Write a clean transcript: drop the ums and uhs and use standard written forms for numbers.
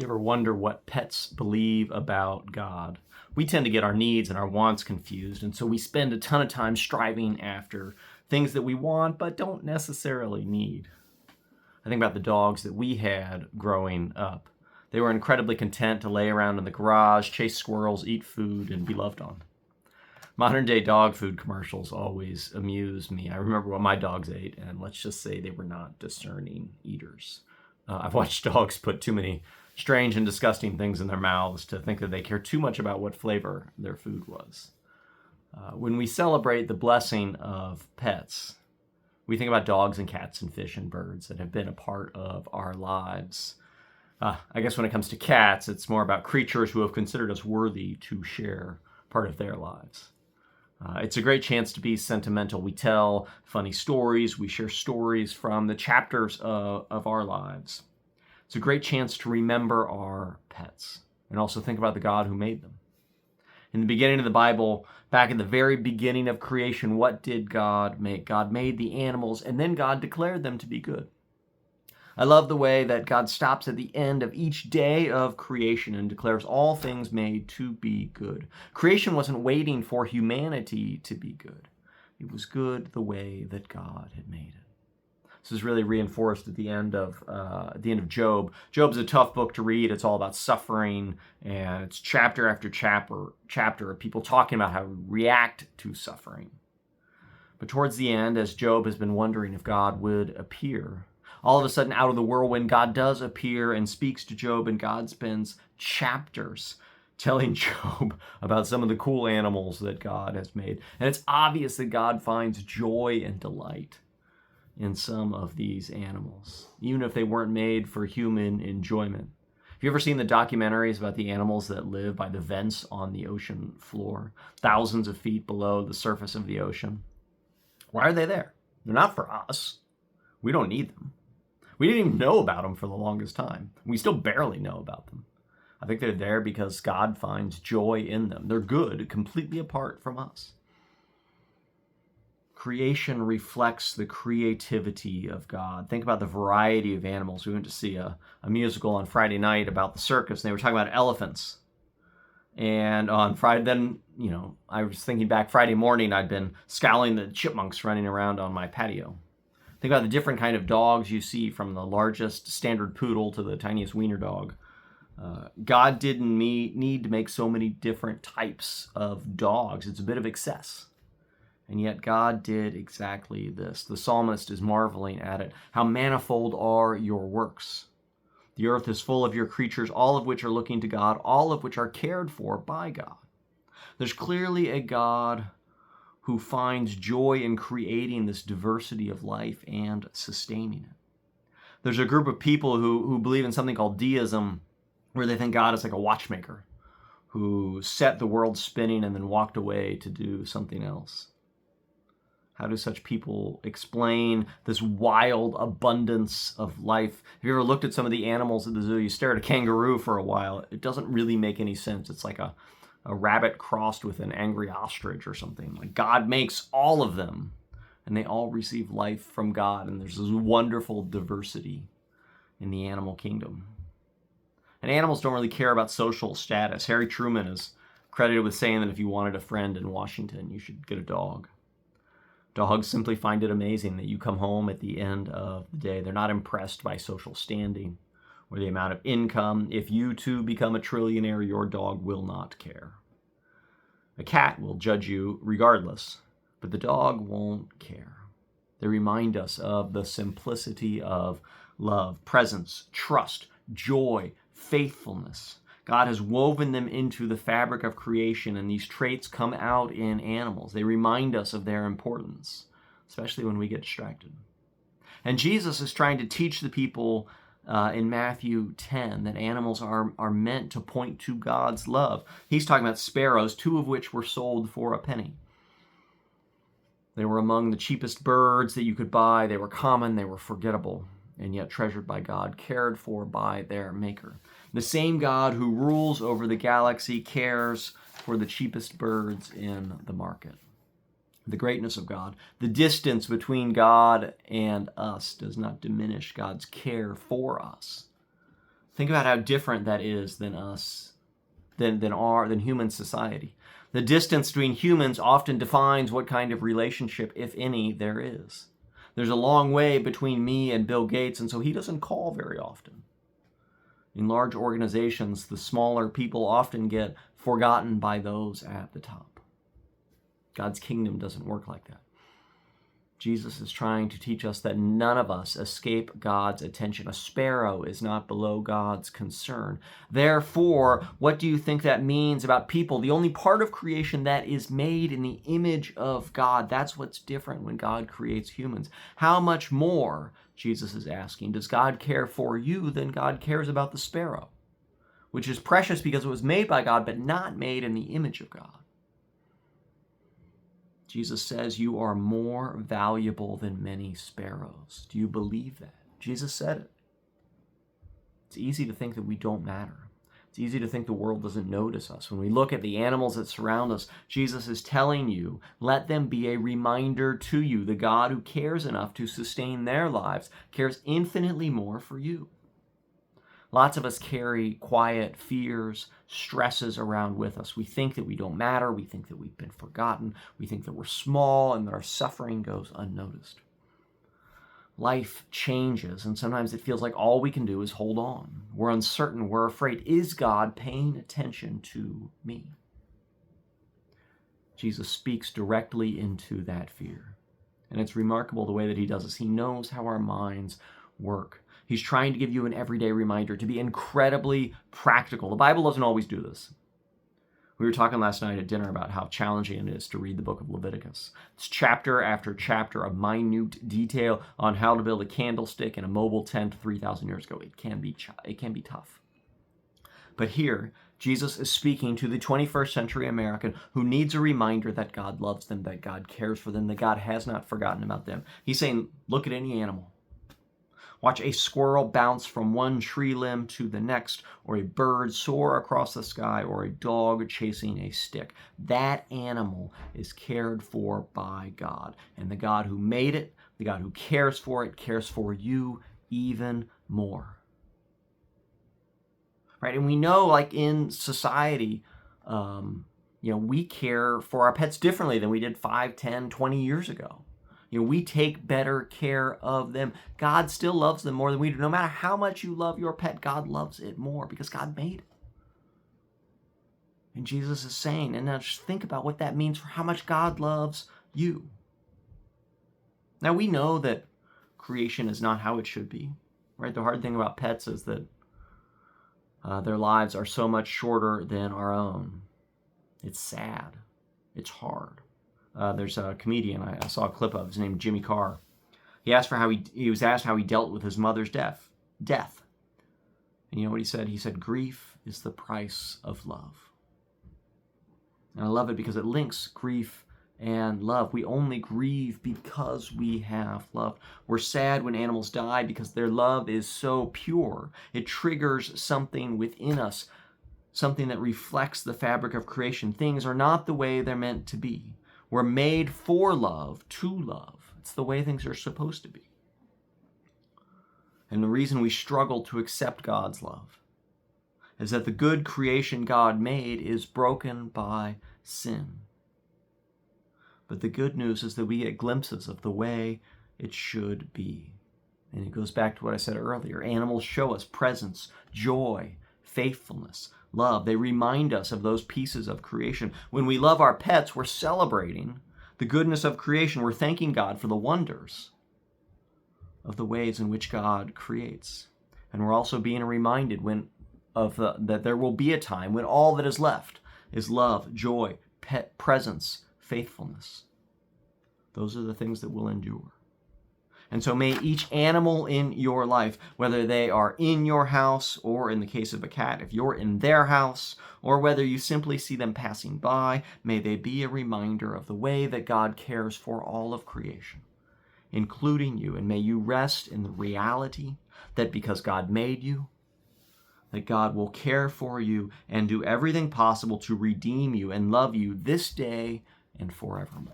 Do you ever wonder what pets believe about God? We tend to get our needs and our wants confused, and so we spend a ton of time striving after things that we want but don't necessarily need. I think about the dogs that we had growing up. They were incredibly content to lay around in the garage, chase squirrels, eat food, and be loved on. Modern day dog food commercials always amuse me. I remember what my dogs ate, and let's just say they were not discerning eaters. I've watched dogs put too many strange and disgusting things in their mouths to think that they care too much about what flavor their food was. When we celebrate the blessing of pets, we think about dogs and cats and fish and birds that have been a part of our lives. I guess when it comes to cats, it's more about creatures who have considered us worthy to share part of their lives. It's a great chance to be sentimental. We tell funny stories. We share stories from the chapters of our lives. It's a great chance to remember our pets and also think about the God who made them. In the beginning of the Bible, back in the very beginning of creation, what did God make? God made the animals, and then God declared them to be good. I love the way that God stops at the end of each day of creation and declares all things made to be good. Creation wasn't waiting for humanity to be good. It was good the way that God had made it. This is really reinforced at the end of Job. Job's a tough book to read. It's all about suffering, and it's chapter after chapter of people talking about how to react to suffering. But towards the end, as Job has been wondering if God would appear, all of a sudden, out of the whirlwind, God does appear and speaks to Job, and God spends chapters telling Job about some of the cool animals that God has made. And it's obvious that God finds joy and delight in some of these animals, even if they weren't made for human enjoyment. Have you ever seen the documentaries about the animals that live by the vents on the ocean floor, thousands of feet below the surface of the ocean? Why are they there? They're not for us. We don't need them. We didn't even know about them for the longest time. We still barely know about them. I think they're there because God finds joy in them. They're good, completely apart from us. Creation reflects the creativity of God. Think about the variety of animals. We went to see a musical on Friday night about the circus, and they were talking about elephants. And on Friday, then, I was thinking back Friday morning, I'd been scowling the chipmunks running around on my patio. Think about the different kind of dogs you see, from the largest standard poodle to the tiniest wiener dog. God didn't need to make so many different types of dogs. It's a bit of excess. And yet God did exactly this. The psalmist is marveling at it. How manifold are your works. The earth is full of your creatures, all of which are looking to God, all of which are cared for by God. There's clearly a God who finds joy in creating this diversity of life and sustaining it. There's a group of people who believe in something called deism, where they think God is like a watchmaker who set the world spinning and then walked away to do something else. How do such people explain this wild abundance of life? Have you ever looked at some of the animals at the zoo? You stare at a kangaroo for a while. It doesn't really make any sense. It's like a rabbit crossed with an angry ostrich or something. Like, God makes all of them, and they all receive life from God, and there's this wonderful diversity in the animal kingdom. And animals don't really care about social status. Harry Truman is credited with saying that if you wanted a friend in Washington, you should get a dog. Dogs simply find it amazing that you come home at the end of the day. They're not impressed by social standing or the amount of income. If you too become a trillionaire, your dog will not care. A cat will judge you regardless, but the dog won't care. They remind us of the simplicity of love, presence, trust, joy, faithfulness. God has woven them into the fabric of creation, and these traits come out in animals. They remind us of their importance, especially when we get distracted. And Jesus is trying to teach the people in Matthew 10 that animals are meant to point to God's love. He's talking about sparrows, 2 of which were sold for a penny. They were among the cheapest birds that you could buy. They were common, they were forgettable, and yet treasured by God, cared for by their maker. The same God who rules over the galaxy cares for the cheapest birds in the market. The greatness of God, the distance between God and us, does not diminish God's care for us. Think about how different that is than us, than human society. The distance between humans often defines what kind of relationship, if any, there is. There's a long way between me and Bill Gates, and so he doesn't call very often. In large organizations, the smaller people often get forgotten by those at the top. God's kingdom doesn't work like that. Jesus is trying to teach us that none of us escape God's attention. A sparrow is not below God's concern. Therefore, what do you think that means about people? The only part of creation that is made in the image of God. That's what's different when God creates humans. How much more, Jesus is asking, does God care for you than God cares about the sparrow, which is precious because it was made by God, but not made in the image of God? Jesus says you are more valuable than many sparrows. Do you believe that? Jesus said it. It's easy to think that we don't matter. It's easy to think the world doesn't notice us. When we look at the animals that surround us, Jesus is telling you, let them be a reminder to you. The God who cares enough to sustain their lives cares infinitely more for you. Lots of us carry quiet fears, stresses around with us. We think that we don't matter. We think that we've been forgotten. We think that we're small and that our suffering goes unnoticed. Life changes, and sometimes it feels like all we can do is hold on. We're uncertain. We're afraid. Is God paying attention to me? Jesus speaks directly into that fear. And it's remarkable the way that he does this. He knows how our minds work. He's trying to give you an everyday reminder to be incredibly practical. The Bible doesn't always do this. We were talking last night at dinner about how challenging it is to read the book of Leviticus. It's chapter after chapter of minute detail on how to build a candlestick in a mobile tent 3,000 years ago. It can be tough. But here, Jesus is speaking to the 21st century American who needs a reminder that God loves them, that God cares for them, that God has not forgotten about them. He's saying, look at any animal. Watch a squirrel bounce from one tree limb to the next, or a bird soar across the sky, or a dog chasing a stick. That animal is cared for by God. And the God who made it, the God who cares for it, cares for you even more. Right? And we know, like in society, we care for our pets differently than we did 5, 10, 20 years ago. We take better care of them. God still loves them more than we do. No matter how much you love your pet, God loves it more because God made it. And Jesus is saying, and now just think about what that means for how much God loves you. Now we know that creation is not how it should be, right? The hard thing about pets is that their lives are so much shorter than our own. It's sad. It's hard. There's a comedian I saw a clip of. His name Jimmy Carr. He was asked how he dealt with his mother's death. And you know what he said? He said, grief is the price of love. And I love it because it links grief and love. We only grieve because we have love. We're sad when animals die because their love is so pure. It triggers something within us, something that reflects the fabric of creation. Things are not the way they're meant to be. We're made for love, to love. It's the way things are supposed to be. And the reason we struggle to accept God's love is that the good creation God made is broken by sin. But the good news is that we get glimpses of the way it should be. And it goes back to what I said earlier. Animals show us presence, joy, faithfulness, love. They remind us of those pieces of creation. When we love our pets, we're celebrating the goodness of creation. We're thanking God for the wonders of the ways in which God creates. And we're also being reminded that there will be a time when all that is left is love, joy, presence, faithfulness. Those are the things that will endure. And so may each animal in your life, whether they are in your house or in the case of a cat, if you're in their house, or whether you simply see them passing by, may they be a reminder of the way that God cares for all of creation, including you. And may you rest in the reality that because God made you, that God will care for you and do everything possible to redeem you and love you this day and forevermore.